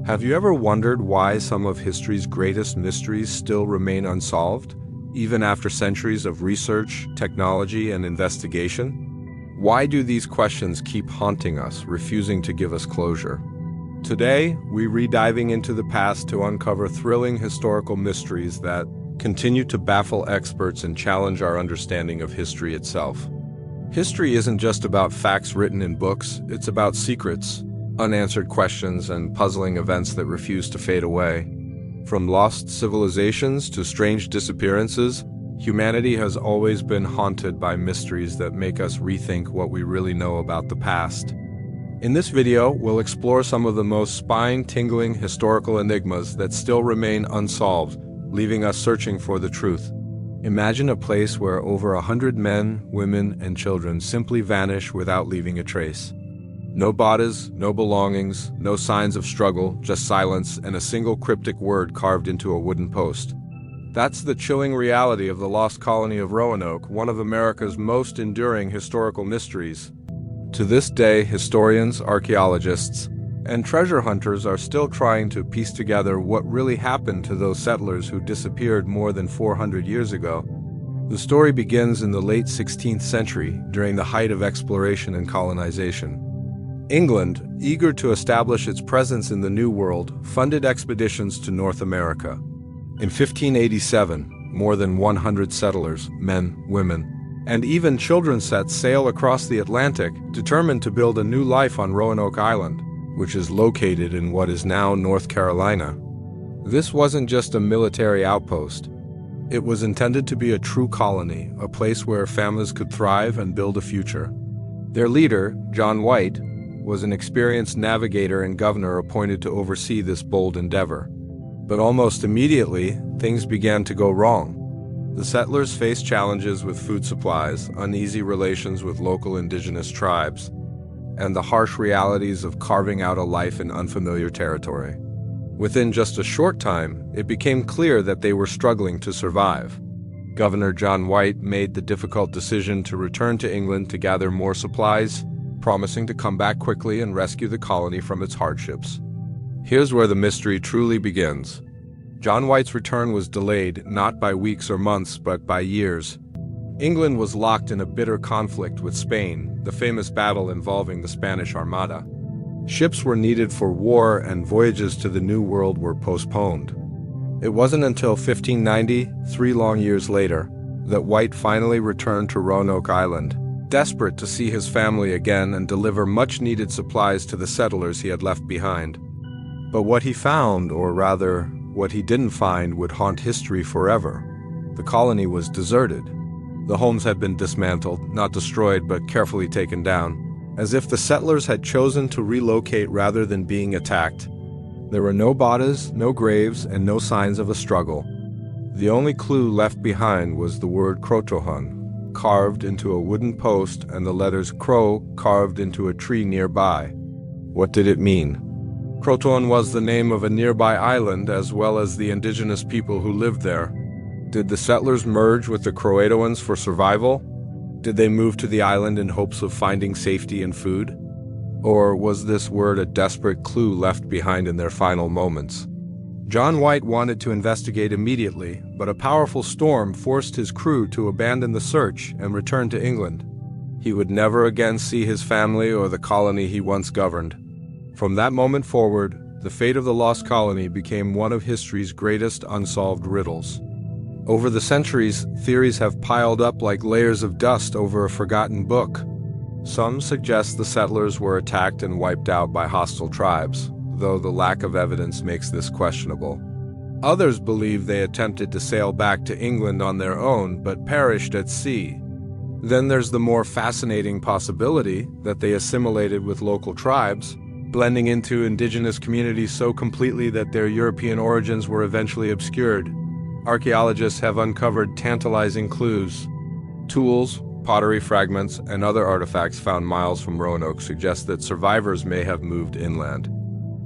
Have you ever wondered why some of history's greatest mysteries still remain unsolved, even after centuries of research, technology, and investigation? Why do these questions keep haunting us, refusing to give us closure? Today, we're re-diving into the past to uncover thrilling historical mysteries that continue to baffle experts and challenge our understanding of history itself. History isn't just about facts written in books, it's about secrets, unanswered questions, and puzzling events that refuse to fade away. From lost civilizations to strange disappearances, humanity has always been haunted by mysteries that make us rethink what we really know about the past. In this video, we'll explore some of the most spine-tingling historical enigmas that still remain unsolved, leaving us searching for the truth. Imagine a place where over 100 men, women, and children simply vanish without leaving a trace. No bodies, no belongings, no signs of struggle, just silence and a single cryptic word carved into a wooden post. That's the chilling reality of the Lost Colony of Roanoke, one of America's most enduring historical mysteries. To this day, historians, archaeologists, and treasure hunters are still trying to piece together what really happened to those settlers who disappeared more than 400 years ago. The story begins in the late 16th century, during the height of exploration and colonization. England, eager to establish its presence in the New World, funded expeditions to North America. In 1587, more than 100 settlers, men, women, and even children set sail across the Atlantic, determined to build a new life on Roanoke Island, which is located in what is now North Carolina. This wasn't just a military outpost. It was intended to be a true colony, a place where families could thrive and build a future. Their leader, John White, was an experienced navigator and governor appointed to oversee this bold endeavor. But almost immediately, things began to go wrong. The settlers faced challenges with food supplies, uneasy relations with local indigenous tribes, and the harsh realities of carving out a life in unfamiliar territory. Within just a short time, it became clear that they were struggling to survive. Governor John White made the difficult decision to return to England to gather more supplies, promising to come back quickly and rescue the colony from its hardships. Here's where the mystery truly begins. John White's return was delayed not by weeks or months, but by years. England was locked in a bitter conflict with Spain, the famous battle involving the Spanish Armada. Ships were needed for war, and voyages to the New World were postponed. It wasn't until 1590, 3 long years later, that White finally returned to Roanoke Island, desperate to see his family again and deliver much-needed supplies to the settlers he had left behind. But what he found, or rather, what he didn't find, would haunt history forever. The colony was deserted. The homes had been dismantled, not destroyed, but carefully taken down, as if the settlers had chosen to relocate rather than being attacked. There were no bodies, no graves, and no signs of a struggle. The only clue left behind was the word Crotohun, carved into a wooden post, and the letters Crow carved into a tree nearby. What did it mean? Croton was the name of a nearby island, as well as the indigenous people who lived there. Did the settlers merge with the Croatoans for survival? Did they move to the island in hopes of finding safety and food? Or was this word a desperate clue left behind in their final moments? John White wanted to investigate immediately, but a powerful storm forced his crew to abandon the search and return to England. He would never again see his family or the colony he once governed. From that moment forward, the fate of the lost colony became one of history's greatest unsolved riddles. Over the centuries, theories have piled up like layers of dust over a forgotten book. Some suggest the settlers were attacked and wiped out by hostile tribes, though the lack of evidence makes this questionable. Others believe they attempted to sail back to England on their own, but perished at sea. Then there's the more fascinating possibility that they assimilated with local tribes, blending into indigenous communities so completely that their European origins were eventually obscured. Archaeologists have uncovered tantalizing clues. Tools, pottery fragments, and other artifacts found miles from Roanoke suggest that survivors may have moved inland.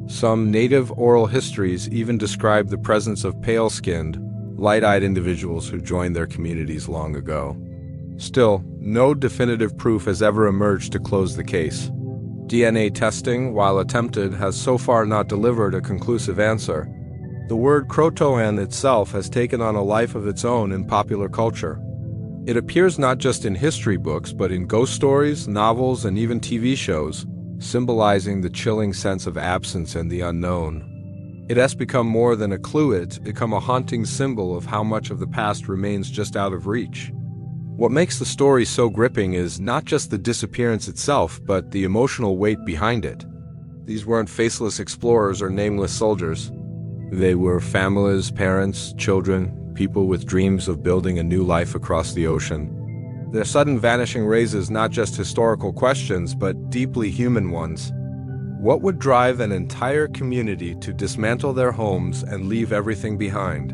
Some native oral histories even describe the presence of pale-skinned, light-eyed individuals who joined their communities long ago. Still, no definitive proof has ever emerged to close the case. DNA testing, while attempted, has so far not delivered a conclusive answer. The word Croatoan itself has taken on a life of its own in popular culture. It appears not just in history books, but in ghost stories, novels, and even TV shows, symbolizing the chilling sense of absence and the unknown. It has become more than a clue, it's become a haunting symbol of how much of the past remains just out of reach. What makes the story so gripping is not just the disappearance itself, but the emotional weight behind it. These weren't faceless explorers or nameless soldiers. They were families, parents, children, people with dreams of building a new life across the ocean. Their sudden vanishing raises not just historical questions, but deeply human ones. What would drive an entire community to dismantle their homes and leave everything behind?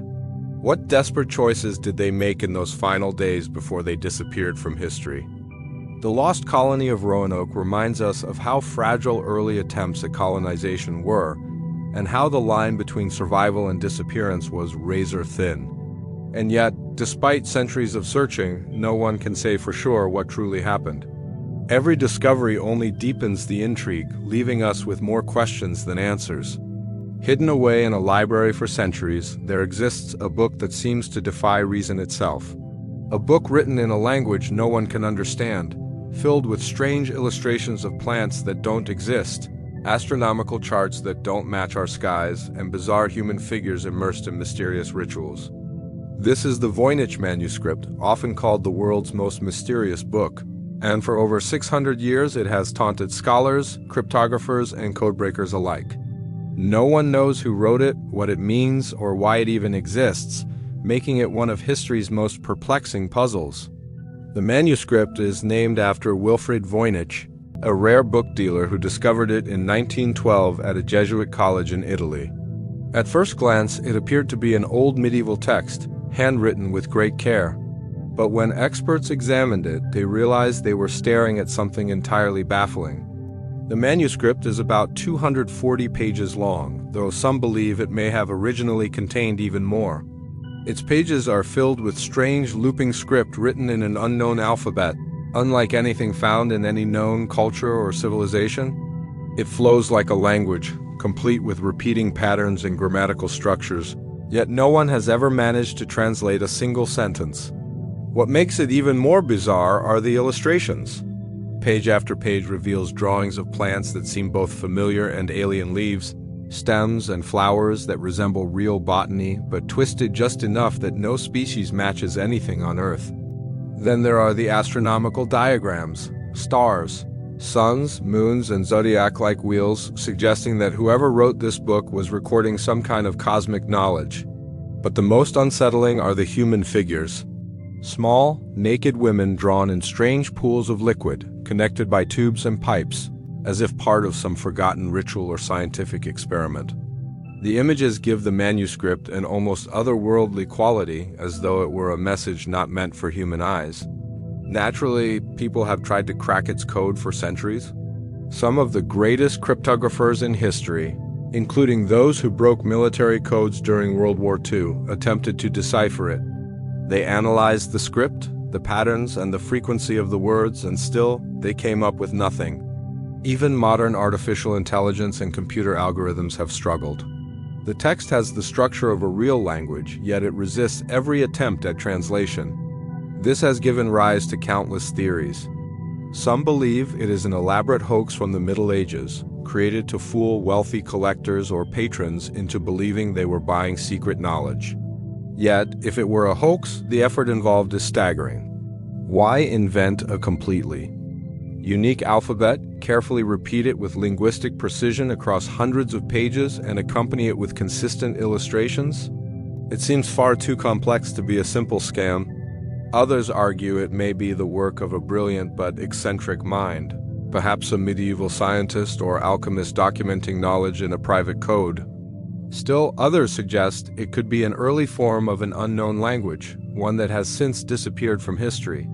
What desperate choices did they make in those final days before they disappeared from history? The Lost Colony of Roanoke reminds us of how fragile early attempts at colonization were, and how the line between survival and disappearance was razor thin. And yet, despite centuries of searching, no one can say for sure what truly happened. Every discovery only deepens the intrigue, leaving us with more questions than answers. Hidden away in a library for centuries, there exists a book that seems to defy reason itself. A book written in a language no one can understand, filled with strange illustrations of plants that don't exist, astronomical charts that don't match our skies, and bizarre human figures immersed in mysterious rituals. This is the Voynich Manuscript, often called the world's most mysterious book, and for over 600 years it has taunted scholars, cryptographers, and codebreakers alike. No one knows who wrote it, what it means, or why it even exists, making it one of history's most perplexing puzzles. The manuscript is named after Wilfrid Voynich, a rare book dealer who discovered it in 1912 at a Jesuit college in Italy. At first glance, it appeared to be an old medieval text, handwritten with great care. But when experts examined it, they realized they were staring at something entirely baffling. The manuscript is about 240 pages long, though some believe it may have originally contained even more. Its pages are filled with strange looping script written in an unknown alphabet, unlike anything found in any known culture or civilization. It flows like a language, complete with repeating patterns and grammatical structures, yet no one has ever managed to translate a single sentence. What makes it even more bizarre are the illustrations. Page after page reveals drawings of plants that seem both familiar and alien, leaves, stems, and flowers that resemble real botany, but twisted just enough that no species matches anything on Earth. Then there are the astronomical diagrams, stars, suns, moons, and zodiac-like wheels, suggesting that whoever wrote this book was recording some kind of cosmic knowledge. But the most unsettling are the human figures. Small, naked women drawn in strange pools of liquid, connected by tubes and pipes, as if part of some forgotten ritual or scientific experiment. The images give the manuscript an almost otherworldly quality, as though it were a message not meant for human eyes. Naturally, people have tried to crack its code for centuries. Some of the greatest cryptographers in history, including those who broke military codes during World War II, attempted to decipher it. They analyzed the script, the patterns, and the frequency of the words, and still, they came up with nothing. Even modern artificial intelligence and computer algorithms have struggled. The text has the structure of a real language, yet it resists every attempt at translation. This has given rise to countless theories. Some believe it is an elaborate hoax from the Middle Ages, created to fool wealthy collectors or patrons into believing they were buying secret knowledge. Yet, if it were a hoax, the effort involved is staggering. Why invent a completely unique alphabet, carefully repeat it with linguistic precision across hundreds of pages, and accompany it with consistent illustrations? It seems far too complex to be a simple scam. Others argue it may be the work of a brilliant but eccentric mind, perhaps a medieval scientist or alchemist documenting knowledge in a private code. Still, others suggest it could be an early form of an unknown language, one that has since disappeared from history.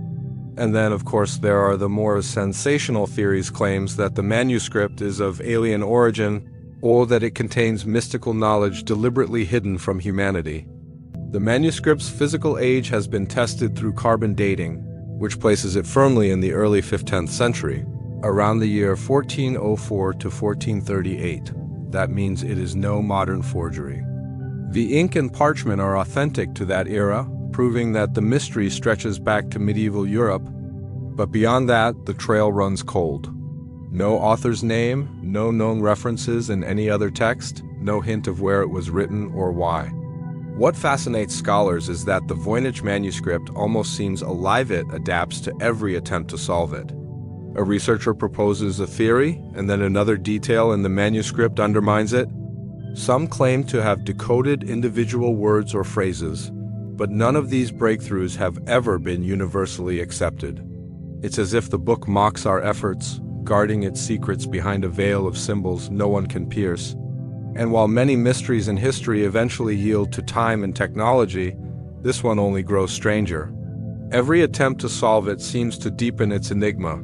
And then, of course, there are the more sensational theories, claims that the manuscript is of alien origin, or that it contains mystical knowledge deliberately hidden from humanity. The manuscript's physical age has been tested through carbon dating, which places it firmly in the early 15th century. around the year 1404 to 1438. That means it is no modern forgery. The ink and parchment are authentic to that era, proving that the mystery stretches back to medieval Europe. But beyond that, the trail runs cold. No author's name, no known references in any other text, no hint of where it was written or why. What fascinates scholars is that the Voynich Manuscript almost seems alive. It adapts to every attempt to solve it. A researcher proposes a theory, and then another detail in the manuscript undermines it. Some claim to have decoded individual words or phrases, but none of these breakthroughs have ever been universally accepted. It's as if the book mocks our efforts, guarding its secrets behind a veil of symbols no one can pierce. And while many mysteries in history eventually yield to time and technology, this one only grows stranger. Every attempt to solve it seems to deepen its enigma.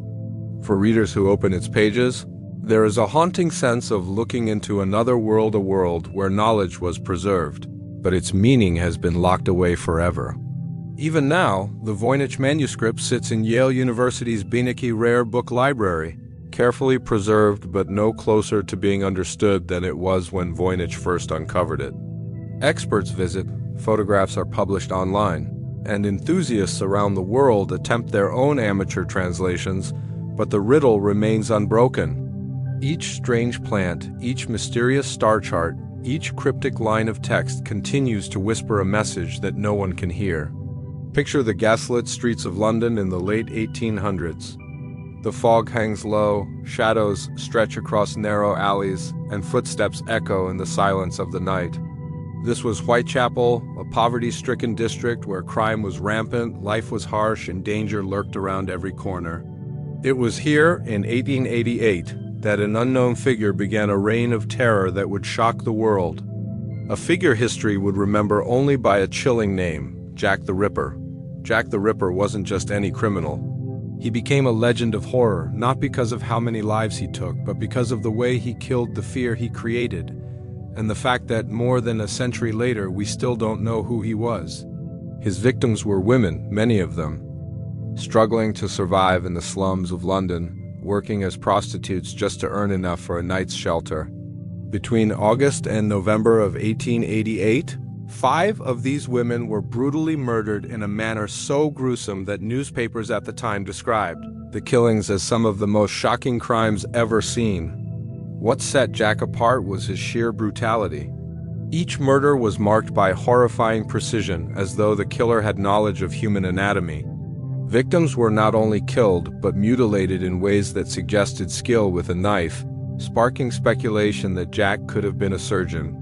For readers who open its pages, there is a haunting sense of looking into another world, a world where knowledge was preserved, but its meaning has been locked away forever. Even now, the Voynich Manuscript sits in Yale University's Beinecke Rare Book Library, carefully preserved but no closer to being understood than it was when Voynich first uncovered it. Experts visit, photographs are published online, and enthusiasts around the world attempt their own amateur translations, but the riddle remains unbroken. Each strange plant, each mysterious star chart, each cryptic line of text continues to whisper a message that no one can hear. Picture the gaslit streets of London in the late 1800s. The fog hangs low, shadows stretch across narrow alleys, and footsteps echo in the silence of the night. This was Whitechapel, a poverty-stricken district where crime was rampant, life was harsh, and danger lurked around every corner. It was here, in 1888, that an unknown figure began a reign of terror that would shock the world. A figure history would remember only by a chilling name, Jack the Ripper. Jack the Ripper wasn't just any criminal. He became a legend of horror, not because of how many lives he took, but because of the way he killed the fear he created, and the fact that more than a century later we still don't know who he was. His victims were women, many of them, struggling to survive in the slums of London, working as prostitutes just to earn enough for a night's shelter. Between August and November of 1888, 5 of these women were brutally murdered in a manner so gruesome that newspapers at the time described the killings as some of the most shocking crimes ever seen. What set Jack apart was his sheer brutality. Each murder was marked by horrifying precision, as though the killer had knowledge of human anatomy. Victims were not only killed, but mutilated in ways that suggested skill with a knife, sparking speculation that Jack could have been a surgeon,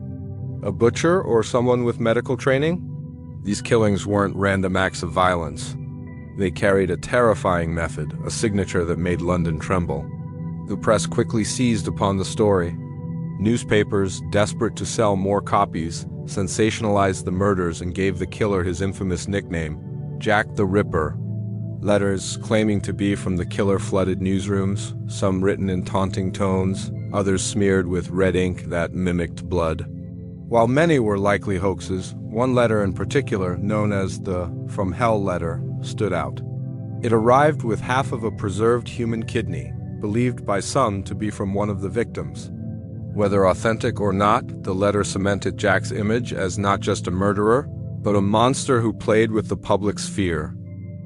a butcher, or someone with medical training. These killings weren't random acts of violence. They carried a terrifying method, a signature that made London tremble. The press quickly seized upon the story. Newspapers, desperate to sell more copies, sensationalized the murders and gave the killer his infamous nickname, Jack the Ripper. Letters claiming to be from the killer flooded newsrooms, some written in taunting tones, others smeared with red ink that mimicked blood. While many were likely hoaxes, one letter in particular, known as the From Hell letter, stood out. It arrived with half of a preserved human kidney, believed by some to be from one of the victims. Whether authentic or not, the letter cemented Jack's image as not just a murderer, but a monster who played with the public's fear.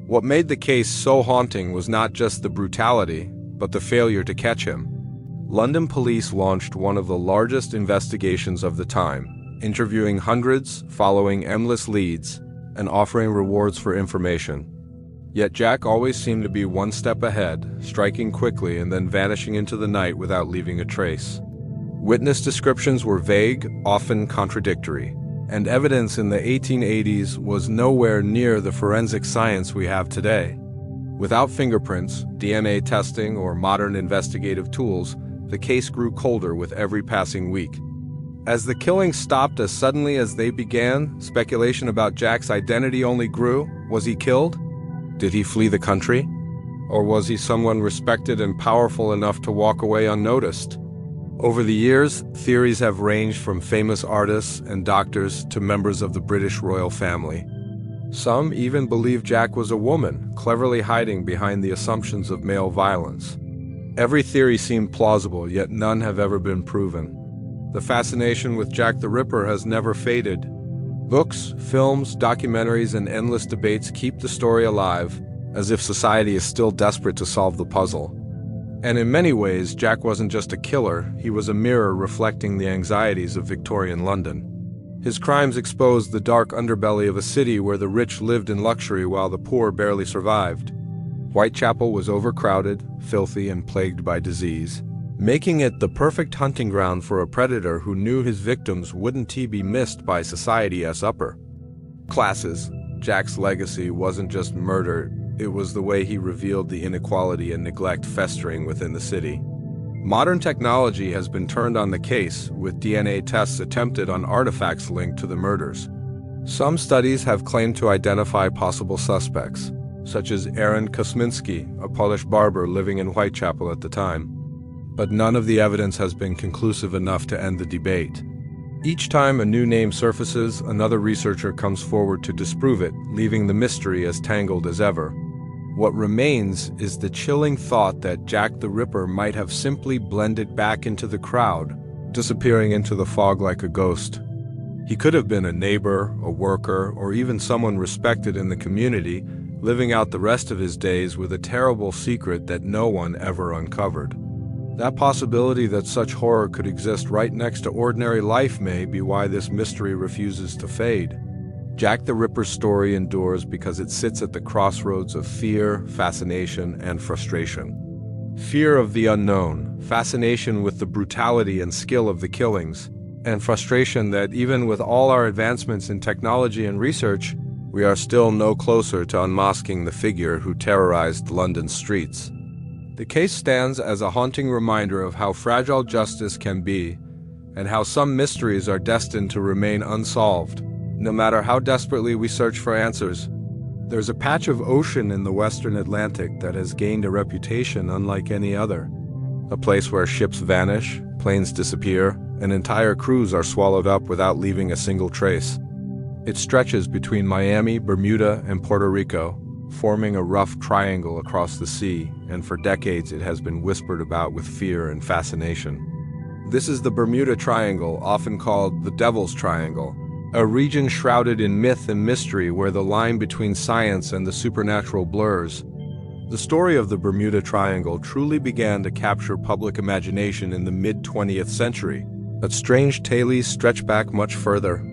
What made the case so haunting was not just the brutality, but the failure to catch him. London police launched one of the largest investigations of the time, interviewing hundreds, following endless leads, and offering rewards for information. Yet Jack always seemed to be one step ahead, striking quickly and then vanishing into the night without leaving a trace. Witness descriptions were vague, often contradictory, and evidence in the 1880s was nowhere near the forensic science we have today. Without fingerprints, DNA testing, or modern investigative tools, the case grew colder with every passing week. As the killings stopped as suddenly as they began, speculation about Jack's identity only grew. Was he killed? Did he flee the country? Or was he someone respected and powerful enough to walk away unnoticed? Over the years, theories have ranged from famous artists and doctors to members of the British royal family. Some even believe Jack was a woman, cleverly hiding behind the assumptions of male violence. Every theory seemed plausible, yet none have ever been proven. The fascination with Jack the Ripper has never faded. Books, films, documentaries, and endless debates keep the story alive, as if society is still desperate to solve the puzzle. And in many ways, Jack wasn't just a killer, he was a mirror reflecting the anxieties of Victorian London. His crimes exposed the dark underbelly of a city where the rich lived in luxury while the poor barely survived. Whitechapel was overcrowded, filthy, and plagued by disease, making it the perfect hunting ground for a predator who knew his victims wouldn't be missed by society's upper classes. Jack's legacy wasn't just murder, it was the way he revealed the inequality and neglect festering within the city. Modern technology has been turned on the case, with DNA tests attempted on artifacts linked to the murders. Some studies have claimed to identify possible suspects, such as Aaron Kosminski, a Polish barber living in Whitechapel at the time. But none of the evidence has been conclusive enough to end the debate. Each time a new name surfaces, another researcher comes forward to disprove it, leaving the mystery as tangled as ever. What remains is the chilling thought that Jack the Ripper might have simply blended back into the crowd, disappearing into the fog like a ghost. He could have been a neighbor, a worker, or even someone respected in the community, living out the rest of his days with a terrible secret that no one ever uncovered. That possibility that such horror could exist right next to ordinary life may be why this mystery refuses to fade. Jack the Ripper's story endures because it sits at the crossroads of fear, fascination, and frustration. Fear of the unknown, fascination with the brutality and skill of the killings, and frustration that even with all our advancements in technology and research, we are still no closer to unmasking the figure who terrorized London's streets. The case stands as a haunting reminder of how fragile justice can be, and how some mysteries are destined to remain unsolved, no matter how desperately we search for answers. There's a patch of ocean in the western Atlantic that has gained a reputation unlike any other. A place where ships vanish, planes disappear, and entire crews are swallowed up without leaving a single trace. It stretches between Miami, Bermuda, and Puerto Rico, forming a rough triangle across the sea, and for decades it has been whispered about with fear and fascination. This is the Bermuda Triangle, often called the Devil's Triangle, a region shrouded in myth and mystery where the line between science and the supernatural blurs. The story of the Bermuda Triangle truly began to capture public imagination in the mid-20th century, but strange tales stretch back much further.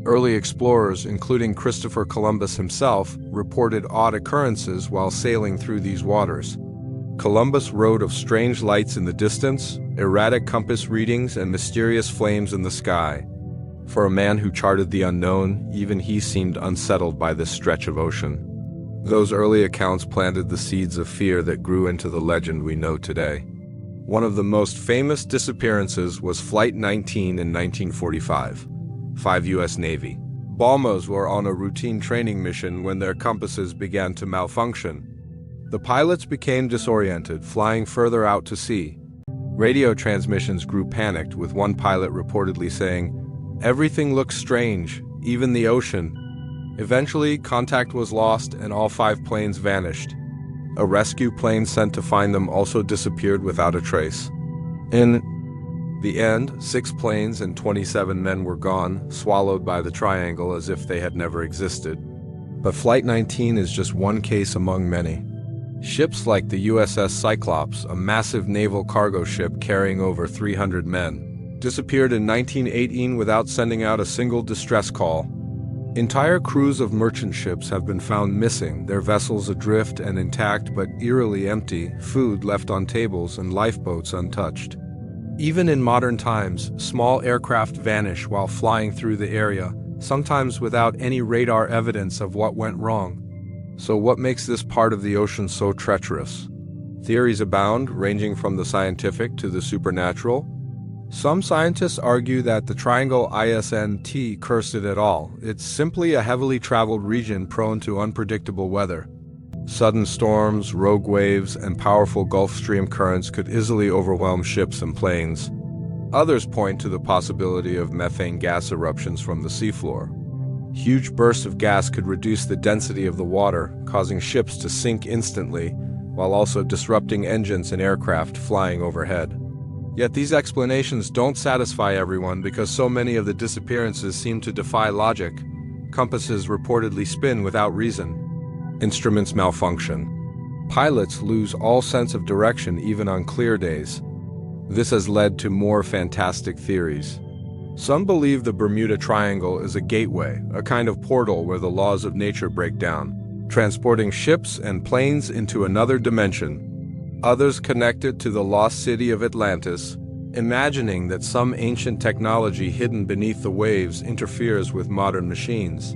Early explorers, including Christopher Columbus himself, reported odd occurrences while sailing through these waters. Columbus wrote of strange lights in the distance, erratic compass readings, and mysterious flames in the sky. For a man who charted the unknown, even he seemed unsettled by this stretch of ocean. Those early accounts planted the seeds of fear that grew into the legend we know today. One of the most famous disappearances was Flight 19 in 1945. 5 U.S. Navy bombers were on a routine training mission when their compasses began to malfunction. The pilots became disoriented, flying further out to sea. Radio transmissions grew panicked, with one pilot reportedly saying, "Everything looks strange, even the ocean." Eventually, contact was lost and all 5 planes vanished. A rescue plane sent to find them also disappeared without a trace. In the end, 6 planes and 27 men were gone, swallowed by the triangle as if they had never existed. But Flight 19 is just one case among many. Ships like the USS Cyclops, a massive naval cargo ship carrying over 300 men, disappeared in 1918 without sending out a single distress call. Entire crews of merchant ships have been found missing, their vessels adrift and intact but eerily empty, food left on tables and lifeboats untouched. Even in modern times, small aircraft vanish while flying through the area, sometimes without any radar evidence of what went wrong. So what makes this part of the ocean so treacherous? Theories abound, ranging from the scientific to the supernatural. Some scientists argue that the triangle isn't cursed at all. It's simply a heavily traveled region prone to unpredictable weather. Sudden storms, rogue waves, and powerful Gulf Stream currents could easily overwhelm ships and planes. Others point to the possibility of methane gas eruptions from the seafloor. Huge bursts of gas could reduce the density of the water, causing ships to sink instantly, while also disrupting engines and aircraft flying overhead. Yet these explanations don't satisfy everyone because so many of the disappearances seem to defy logic. Compasses reportedly spin without reason. Instruments malfunction. Pilots lose all sense of direction even on clear days. This has led to more fantastic theories. Some believe the Bermuda Triangle is a gateway, a kind of portal where the laws of nature break down, transporting ships and planes into another dimension. Others connect it to the lost city of Atlantis, imagining that some ancient technology hidden beneath the waves interferes with modern machines.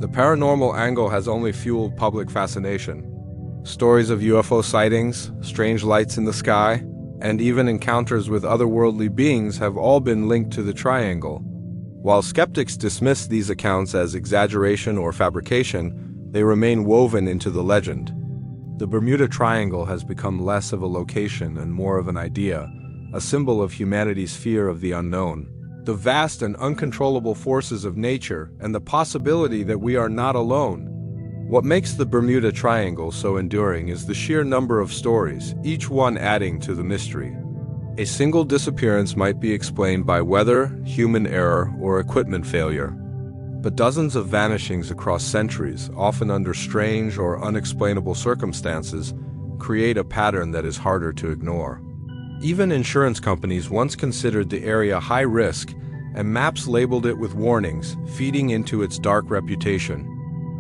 The paranormal angle has only fueled public fascination. Stories of UFO sightings, strange lights in the sky, and even encounters with otherworldly beings have all been linked to the triangle. While skeptics dismiss these accounts as exaggeration or fabrication, they remain woven into the legend. The Bermuda Triangle has become less of a location and more of an idea, a symbol of humanity's fear of the unknown, the vast and uncontrollable forces of nature, and the possibility that we are not alone. What makes the Bermuda Triangle so enduring is the sheer number of stories, each one adding to the mystery. A single disappearance might be explained by weather, human error, or equipment failure. But dozens of vanishings across centuries, often under strange or unexplainable circumstances, create a pattern that is harder to ignore. Even insurance companies once considered the area high risk, and maps labeled it with warnings, feeding into its dark reputation.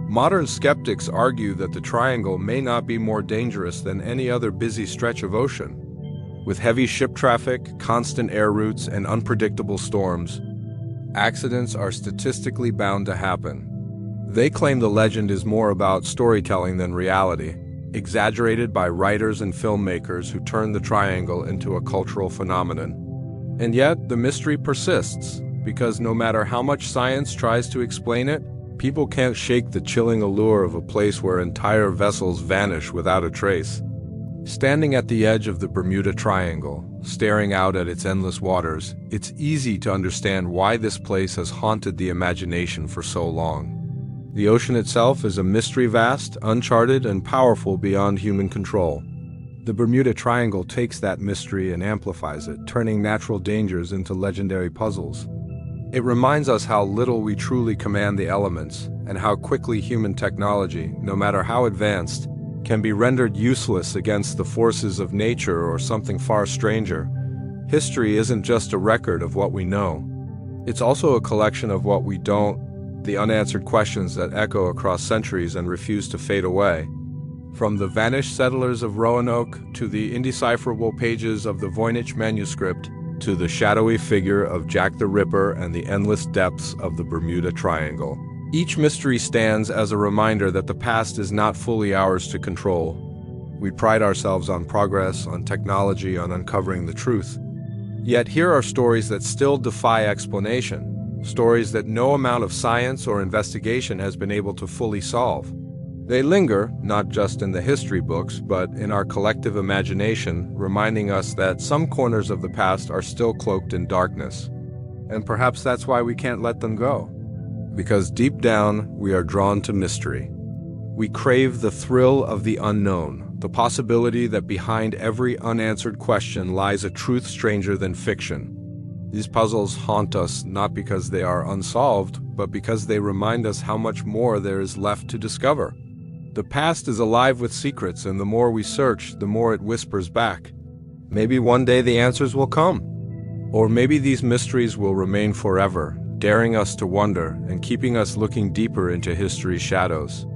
Modern skeptics argue that the triangle may not be more dangerous than any other busy stretch of ocean. With heavy ship traffic, constant air routes, and unpredictable storms, accidents are statistically bound to happen. They claim the legend is more about storytelling than reality, exaggerated by writers and filmmakers who turn the triangle into a cultural phenomenon. And yet, the mystery persists, because no matter how much science tries to explain it, people can't shake the chilling allure of a place where entire vessels vanish without a trace. Standing at the edge of the Bermuda Triangle, staring out at its endless waters, it's easy to understand why this place has haunted the imagination for so long. The ocean itself is a mystery vast, uncharted, and powerful beyond human control. The Bermuda Triangle takes that mystery and amplifies it, turning natural dangers into legendary puzzles. It reminds us how little we truly command the elements, and how quickly human technology, no matter how advanced, can be rendered useless against the forces of nature or something far stranger. History isn't just a record of what we know. It's also a collection of what we don't, the unanswered questions that echo across centuries and refuse to fade away. From the vanished settlers of Roanoke to the indecipherable pages of the Voynich Manuscript, to the shadowy figure of Jack the Ripper and the endless depths of the Bermuda Triangle. Each mystery stands as a reminder that the past is not fully ours to control. We pride ourselves on progress, on technology, on uncovering the truth. Yet here are stories that still defy explanation, stories that no amount of science or investigation has been able to fully solve. They linger, not just in the history books, but in our collective imagination, reminding us that some corners of the past are still cloaked in darkness. And perhaps that's why we can't let them go. Because deep down, we are drawn to mystery. We crave the thrill of the unknown, the possibility that behind every unanswered question lies a truth stranger than fiction. These puzzles haunt us not because they are unsolved, but because they remind us how much more there is left to discover. The past is alive with secrets, and the more we search, the more it whispers back. Maybe one day the answers will come. Or maybe these mysteries will remain forever, daring us to wonder and keeping us looking deeper into history's shadows.